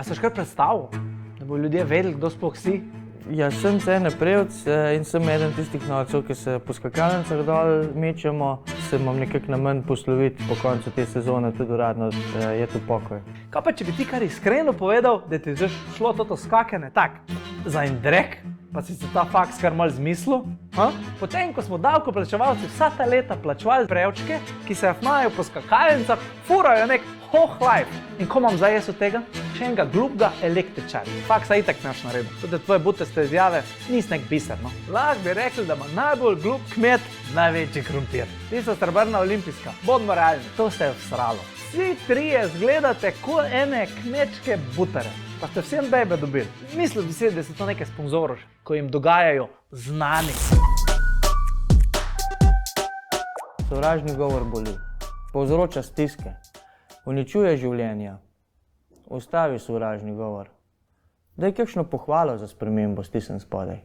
A se kar predstavil, da bo ljudje vedeli, kdo sploh si? Ja, sem Cene Prevc in sem eden tistih norcev, ki se po skakalnicah dol mečemo. Se imam nekako namen posloviti po koncu te sezone, tudi uradno je tu pokoj. Kaj pa, če bi ti kar iskreno povedal, da ti je šlo toto skakanje tak za en drek, pa si se ta faks kar malo zmislil? Potem, ko smo davkoplačevalci vsa ta leta plačevali prevčke, ki se afnajo po skakalnicah, furajo nek life. In ko imam zdaj jaz od tega? Še enega glupga električarja. Faksa itak naš naredil. Tudi tvoje butaste izjave nisi nek biser, no. Lahko bi rekli, da ima najbolj glup kmet največji krompir. Tista srebrna olimpijska. Bodimo realni, to se je vsralo. Vsi trije zgledate kot ene kmečke butare. Pa ste vsem bebe dobili. Mislil bi si, da so to neke sponzorože, ko jim dogajajo znani. Sovražni govor boli, povzroča stiske, uničuje življenja. Ustavi sovražni govor. Daj kakšno pohvalo za spremembo stisnjen spodaj.